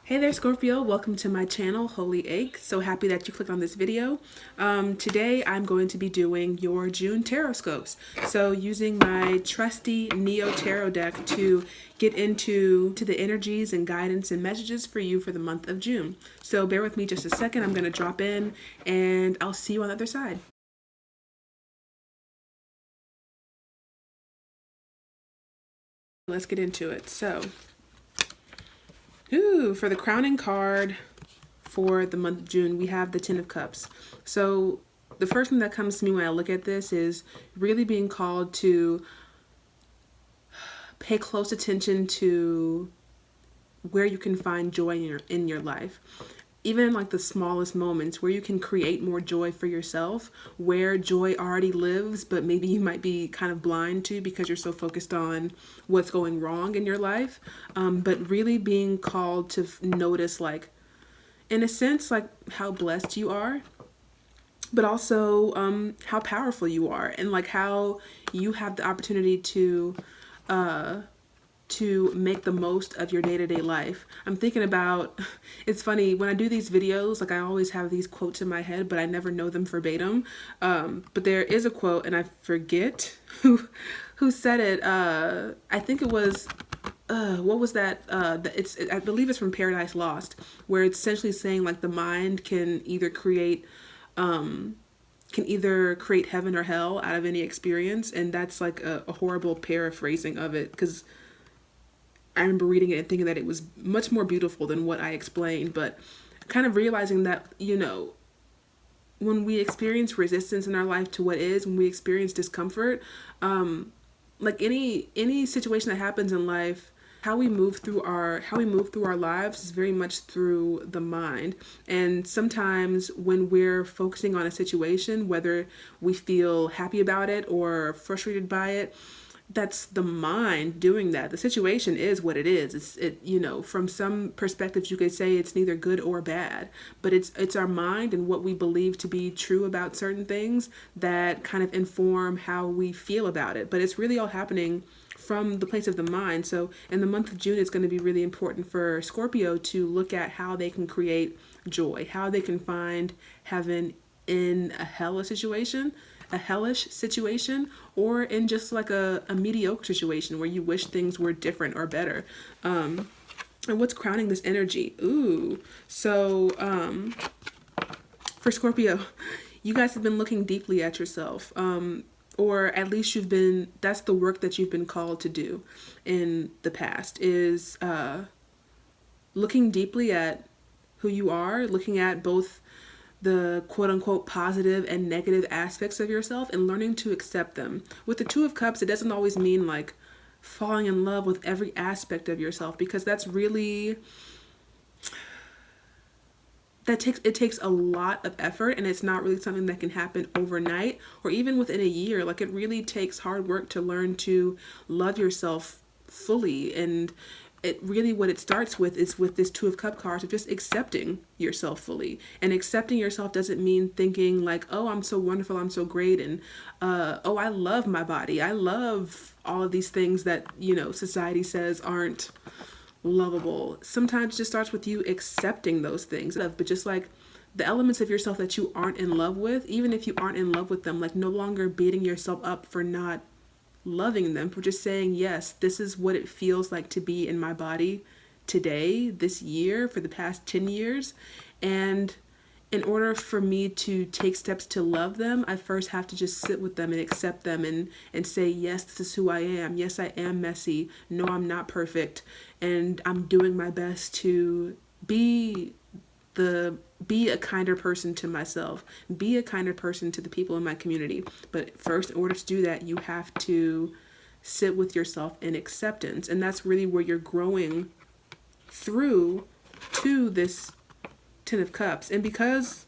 Hey there, Scorpio. Welcome to my channel, Holy Egg. So happy that you clicked on this video. Today I'm going to be doing your June tarot scopes. So using my trusty Neo Tarot deck to get into the energies and guidance and messages for you for the month of June. So bear with me just a second. I'm going to drop in and I'll see you on the other side. Let's get into it. So, for the crowning card for the month of June, we have the Ten of Cups. So the first thing that comes to me when I look at this is really being called to pay close attention to where you can find joy in your life. Even in like the smallest moments where you can create more joy for yourself, where joy already lives, but maybe you might be kind of blind to because you're so focused on what's going wrong in your life. But really being called to notice, like, in a sense, like how blessed you are, but also how powerful you are, and like how you have the opportunity to make the most of your day-to-day life. I'm thinking about, it's funny, when I do these videos, like I always have these quotes in my head, but I never know them verbatim. But there is a quote, and I forget who said it. I think it was, what was that? I believe it's from Paradise Lost, where it's essentially saying like the mind can either create heaven or hell out of any experience. And that's like a horrible paraphrasing of it, because I remember reading it and thinking that it was much more beautiful than what I explained, but kind of realizing that, when we experience resistance in our life to what is, when we experience discomfort, like any situation that happens in life, how we move through our lives is very much through the mind. And sometimes when we're focusing on a situation, whether we feel happy about it or frustrated by it, that's the mind doing that. The situation is what it is. From some perspectives you could say it's neither good or bad, but it's our mind and what we believe to be true about certain things that kind of inform how we feel about it. But it's really all happening from the place of the mind. So in the month of June, it's going to be really important for Scorpio to look at how they can create joy, how they can find heaven in a hellish situation, or in just like a mediocre situation where you wish things were different or better. And what's crowning this energy? So for Scorpio, you guys have been looking deeply at yourself, or at least that's the work that you've been called to do in the past, is looking deeply at who you are, looking at both the quote-unquote positive and negative aspects of yourself and learning to accept them. With the Two of Cups, it doesn't always mean like falling in love with every aspect of yourself, because that's really, it takes a lot of effort, and it's not really something that can happen overnight or even within a year. Like, it really takes hard work to learn to love yourself fully. And it really, what it starts with is with this Two of Cup cards of just accepting yourself fully. And accepting yourself doesn't mean thinking like, oh, I'm so wonderful, I'm so great, and oh, I love my body, I love all of these things that society says aren't lovable. Sometimes it just starts with you accepting those things, but just like the elements of yourself that you aren't in love with, even if you aren't in love with them, like no longer beating yourself up for not loving them, for just saying, yes, this is what it feels like to be in my body today, this year, for the past 10 years. And in order for me to take steps to love them, I first have to just sit with them and accept them and say, yes, this is who I am. Yes, I am messy. No, I'm not perfect. And I'm doing my best to be a kinder person to myself, be a kinder person to the people in my community. But first, in order to do that, you have to sit with yourself in acceptance. And that's really where you're growing through to this Ten of Cups. And because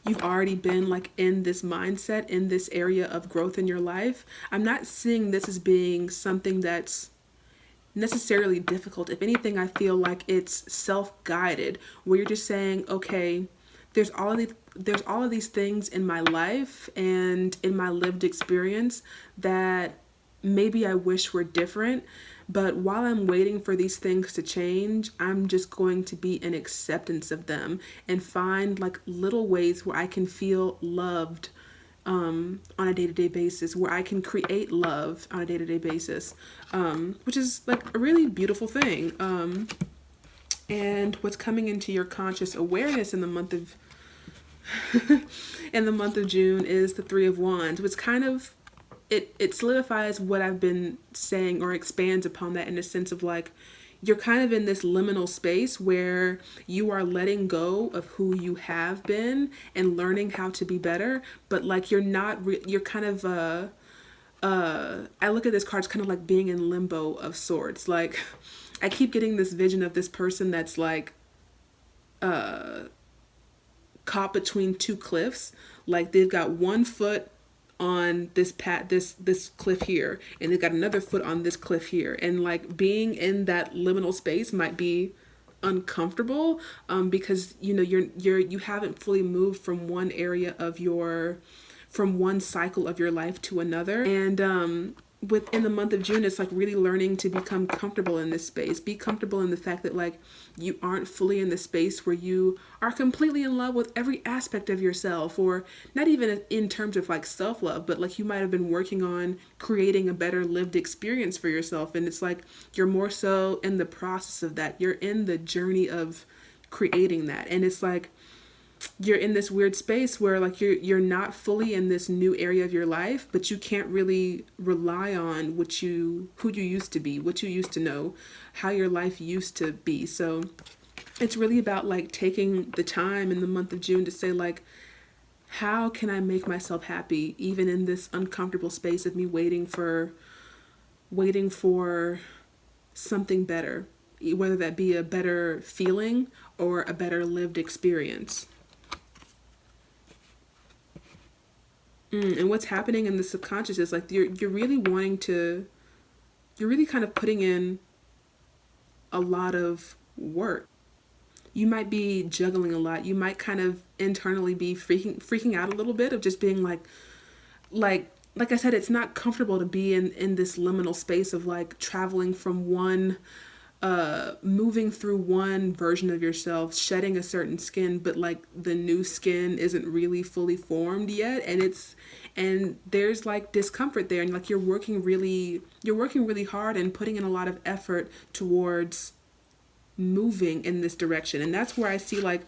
you've already been like in this mindset, in this area of growth in your life, I'm not seeing this as being something that's necessarily difficult. If anything, I feel like it's self-guided, where you're just saying, okay, there's all of these things in my life and in my lived experience that maybe I wish were different, But while I'm waiting for these things to change, I'm just going to be in acceptance of them and find like little ways where I can feel loved on a day-to-day basis, where I can create love on a day-to-day basis, which is like a really beautiful thing. And what's coming into your conscious awareness in the month of in the month of June is the Three of Wands, which kind of it solidifies what I've been saying, or expands upon that, in a sense of like, you're kind of in this liminal space where you are letting go of who you have been and learning how to be better, but like you're not you're kind of I look at this card, it's kind of like being in limbo of sorts. Like I keep getting this vision of this person that's like caught between two cliffs. Like they've got one foot on this cliff here, and they've got another foot on this cliff here, and like being in that liminal space might be uncomfortable, because you know you haven't fully moved from one area of your from one cycle of your life to another. And within the month of June, it's like really learning to become comfortable in this space. Be comfortable in the fact that like you aren't fully in the space where you are completely in love with every aspect of yourself, or not even in terms of like self-love, but like you might have been working on creating a better lived experience for yourself, and it's like you're more so in the process of that. You're in the journey of creating that, and it's like you're in this weird space where like you're not fully in this new area of your life, but you can't really rely on who you used to be, what you used to know, how your life used to be. So it's really about like taking the time in the month of June to say like, how can I make myself happy even in this uncomfortable space of me waiting for something better, whether that be a better feeling or a better lived experience. And what's happening in the subconscious is like you're really wanting to, you're really kind of putting in a lot of work. You might be juggling a lot. You might kind of internally be freaking out a little bit of just being like I said, it's not comfortable to be in this liminal space of like traveling from one moving through one version of yourself, shedding a certain skin, but like the new skin isn't really fully formed yet, and there's like discomfort there, and like you're working really hard and putting in a lot of effort towards moving in this direction. And that's where I see like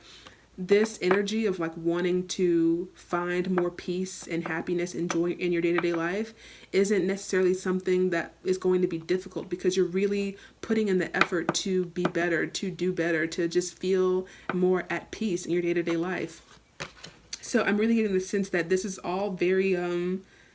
this energy of like wanting to find more peace and happiness and joy in your day-to-day life isn't necessarily something that is going to be difficult, because you're really putting in the effort to be better, to do better, to just feel more at peace in your day-to-day life. So I'm really getting the sense that this is all very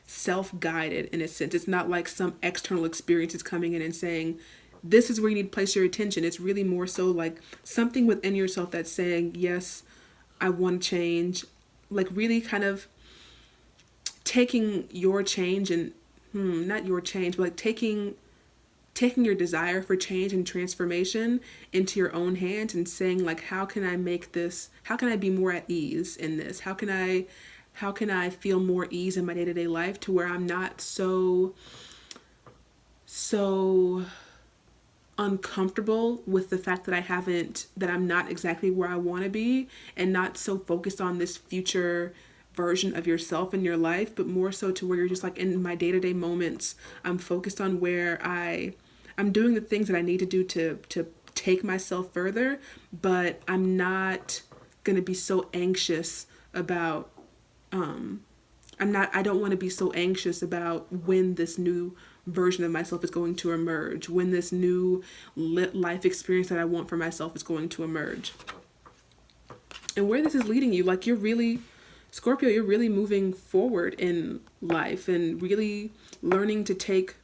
self-guided in a sense. It's not like some external experience is coming in and saying, this is where you need to place your attention. It's really more so like something within yourself that's saying, yes, I want to change. Like really kind of taking your change and not your change, but like taking your desire for change and transformation into your own hands and saying like, how can I be more at ease in this? How can I feel more ease in my day-to-day life to where I'm not so uncomfortable with the fact that I'm not exactly where I want to be, and not so focused on this future version of yourself in your life, but more so to where you're just like, in my day-to-day moments, I'm focused on where I'm doing the things that I need to do to take myself further, but I'm not going to be so anxious about I don't want to be so anxious about when this new version of myself is going to emerge, when this new lit life experience that I want for myself is going to emerge. And where this is leading you, like Scorpio, you're really moving forward in life and really learning to take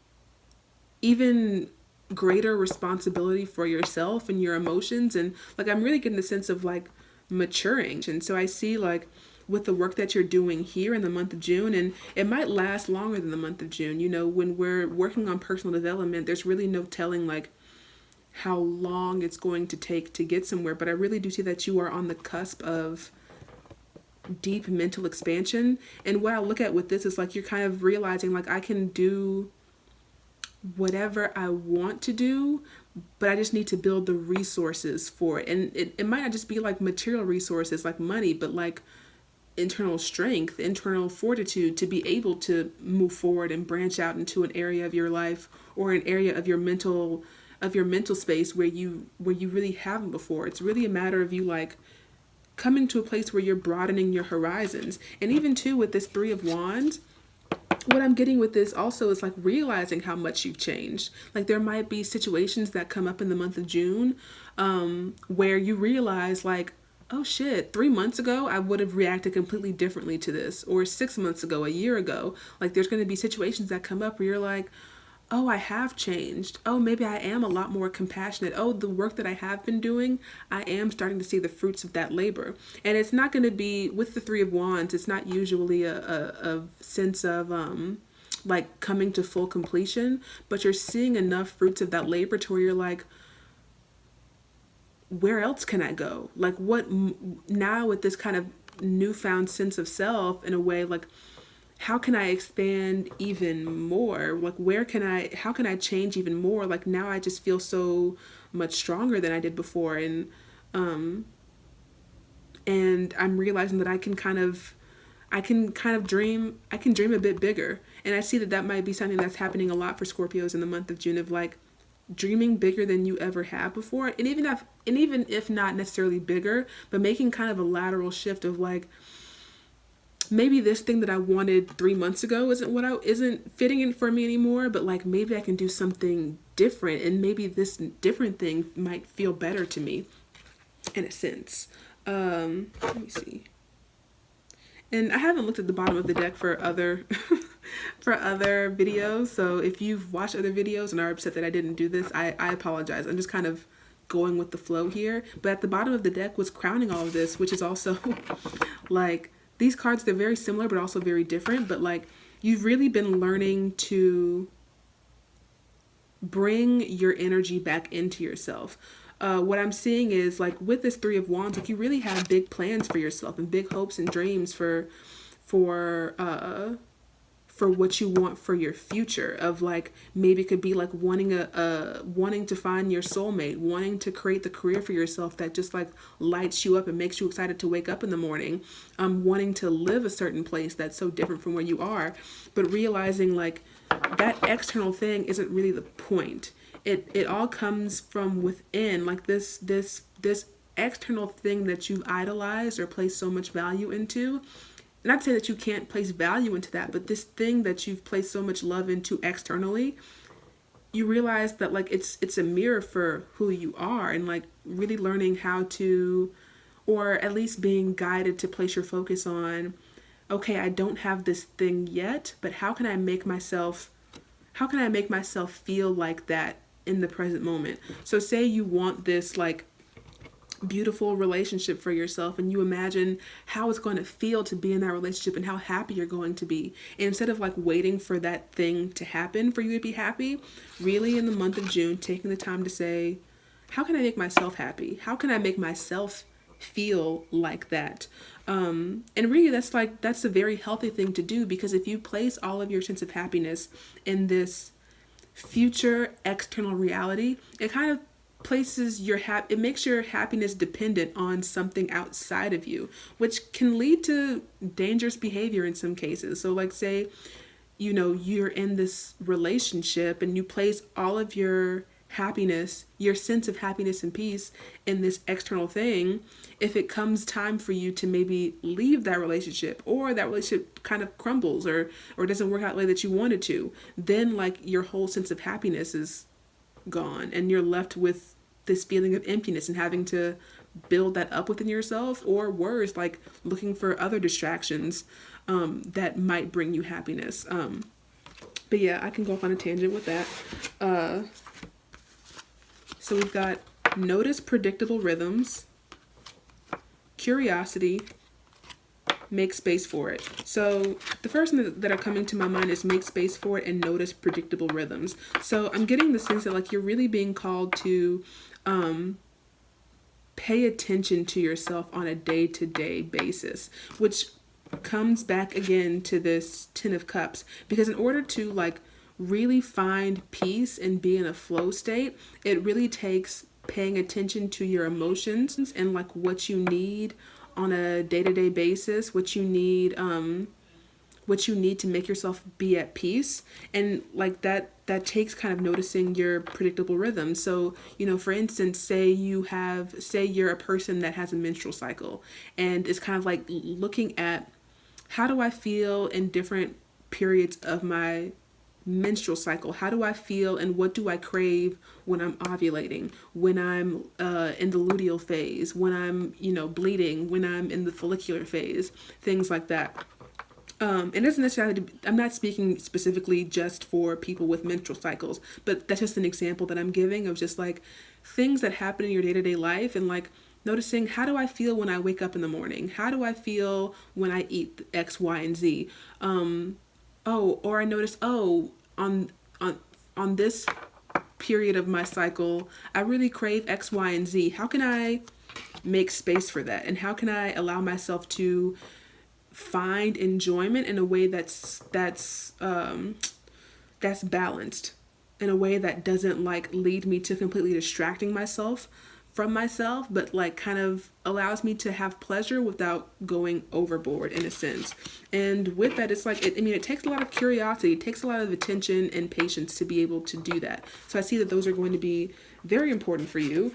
even greater responsibility for yourself and your emotions. And like, I'm really getting the sense of like maturing. And so I see like with the work that you're doing here in the month of June, and it might last longer than the month of June. You know, when we're working on personal development, there's really no telling like how long it's going to take to get somewhere. But I really do see that you are on the cusp of deep mental expansion. And what I look at with this is like, you're kind of realizing like, I can do whatever I want to do, but I just need to build the resources for it. And it might not just be like material resources like money, but like internal strength, internal fortitude to be able to move forward and branch out into an area of your life or an area of your mental space where you really haven't before. It's really a matter of you like coming to a place where you're broadening your horizons. And even too with this 3 of Wands, what I'm getting with this also is like realizing how much you've changed. Like there might be situations that come up in the month of June where you realize like, oh shit, 3 months ago I would have reacted completely differently to this, or 6 months ago, a year ago. Like there's going to be situations that come up where you're like, oh, I have changed. Oh, maybe I am a lot more compassionate. Oh, the work that I have been doing, I am starting to see the fruits of that labor. And it's not going to be with the 3 of Wands. It's not usually a sense of like coming to full completion, but you're seeing enough fruits of that labor to where you're like, where else can I go? Like what now with this kind of newfound sense of self in a way, like how can I expand even more? Like how can I change even more? Like now I just feel so much stronger than I did before. Um and I'm realizing that I can kind of dream, I can dream a bit bigger. And I see that that might be something that's happening a lot for Scorpios in the month of June, of like dreaming bigger than you ever have before. And even if not necessarily bigger, but making kind of a lateral shift of like, maybe this thing that I wanted 3 months ago isn't fitting in for me anymore, but like maybe I can do something different, and maybe this different thing might feel better to me in a sense. Let me see. And I haven't looked at the bottom of the deck for other for other videos, so if you've watched other videos and are upset that I didn't do this, I apologize. I'm just kind of going with the flow here. But at the bottom of the deck was crowning all of this, which is also like these cards, they're very similar but also very different, but like you've really been learning to bring your energy back into yourself. What I'm seeing is like with this 3 of Wands, like you really have big plans for yourself and big hopes and dreams for what you want for your future. Of like maybe it could be like wanting wanting to find your soulmate, wanting to create the career for yourself that just like lights you up and makes you excited to wake up in the morning, wanting to live a certain place that's so different from where you are, but realizing like that external thing isn't really the point. It all comes from within, like this external thing that you've idolized or placed so much value into. Not to say that you can't place value into that, but this thing that you've placed so much love into externally, you realize that like it's a mirror for who you are, and like really learning how to, or at least being guided to place your focus on, okay, I don't have this thing yet, but how can I make myself feel like that in the present moment? So say you want this like beautiful relationship for yourself, and you imagine how it's going to feel to be in that relationship and how happy you're going to be. And instead of like waiting for that thing to happen for you to be happy, really in the month of June, taking the time to say, how can I make myself happy? How can I make myself feel like that? And really that's a very healthy thing to do, because if you place all of your sense of happiness in this future external reality, it kind of places it makes your happiness dependent on something outside of you, which can lead to dangerous behavior in some cases. So like say, you're in this relationship and you place all of your happiness, your sense of happiness and peace in this external thing. If it comes time for you to maybe leave that relationship, or that relationship kind of crumbles or doesn't work out the way that you wanted to, then like your whole sense of happiness is gone, and you're left with this feeling of emptiness and having to build that up within yourself, or worse, like looking for other distractions that might bring you happiness. But yeah, I can go off on a tangent with that. So we've got notice predictable rhythms, curiosity, make space for it. So the first thing that are coming to my mind is make space for it and notice predictable rhythms. So I'm getting the sense that like you're really being called to pay attention to yourself on a day-to-day basis, which comes back again to this 10 of Cups, because in order to like really find peace and be in a flow state, it really takes paying attention to your emotions and like what you need on a day-to-day basis, what you need to make yourself be at peace. And like that takes kind of noticing your predictable rhythm. So, for instance, say you're a person that has a menstrual cycle, and it's kind of like looking at, how do I feel in different periods of my menstrual cycle? How do I feel and what do I crave when I'm ovulating, when I'm in the luteal phase, when I'm, bleeding, when I'm in the follicular phase, things like that. It doesn't necessarily, I'm not speaking specifically just for people with menstrual cycles, but that's just an example that I'm giving of just like things that happen in your day-to-day life, and like noticing, how do I feel when I wake up in the morning? How do I feel when I eat X, Y, and Z? Or I notice, on this period of my cycle, I really crave X, Y, and Z. How can I make space for that? And how can I allow myself to find enjoyment in a way that's balanced, in a way that doesn't like lead me to completely distracting myself from myself, but like kind of allows me to have pleasure without going overboard in a sense. And with that, it's like, it takes a lot of curiosity, it takes a lot of attention and patience to be able to do that. So I see that those are going to be very important for you.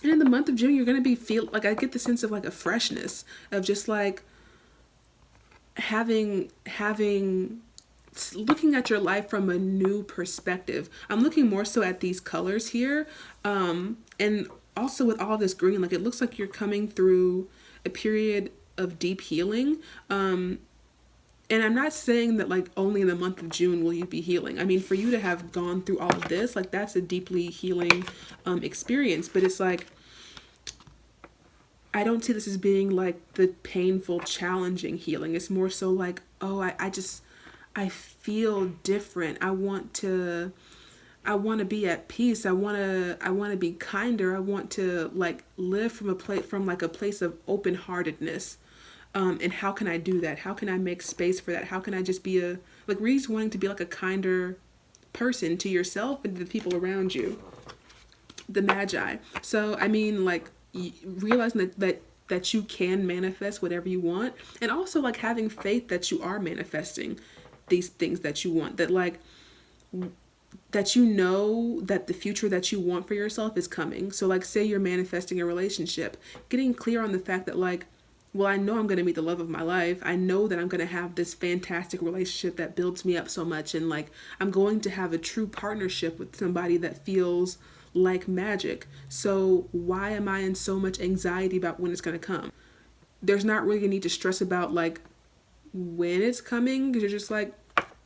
And in the month of June, you're going to I get the sense of like a freshness of just like having looking at your life from a new perspective. I'm looking more so at these colors here. And also with all this green, like it looks like you're coming through a period of deep healing. And I'm not saying that like only in the month of June will you be healing. I mean, for you to have gone through all of this, like that's a deeply healing experience. But it's like, I don't see this as being like the painful, challenging healing. It's more so like, I feel different. I want to be at peace. I want to be kinder. I want to like live from a place of open-heartedness. And how can I do that? How can I make space for that? How can I just be really wanting to be like a kinder person to yourself and to the people around you? The Magi. So, I mean, like realizing that you can manifest whatever you want, and also like having faith that you are manifesting these things that you want, that like that you know that the future that you want for yourself is coming. So like say you're manifesting a relationship, getting clear on the fact that like, well, I know I'm going to meet the love of my life. I know that I'm going to have this fantastic relationship that builds me up so much, and like I'm going to have a true partnership with somebody that feels like magic. So why am I in so much anxiety about when it's going to come? There's not really a need to stress about like when it's coming, because you're just like,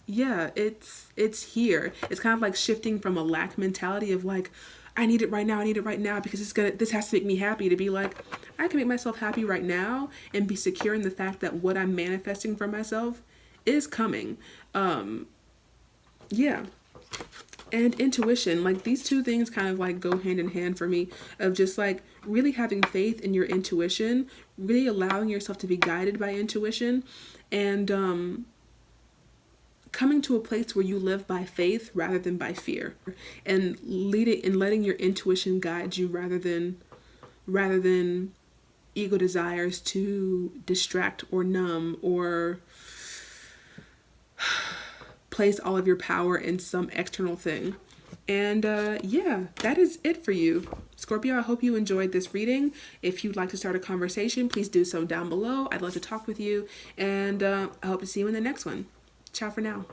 yeah, it's here. It's kind of like shifting from a lack mentality of like, I need it right now because this has to make me happy, to be like, I can make myself happy right now and be secure in the fact that what I'm manifesting for myself is coming. Yeah. And intuition, like these two things kind of like go hand in hand for me, of just like really having faith in your intuition, really allowing yourself to be guided by intuition, and coming to a place where you live by faith rather than by fear, and letting your intuition guide you rather than ego desires to distract or numb or place all of your power in some external thing. And yeah, that is it for you, Scorpio. I hope you enjoyed this reading. If you'd like to start a conversation, please do so down below. I'd love to talk with you, and I hope to see you in the next one. Ciao for now.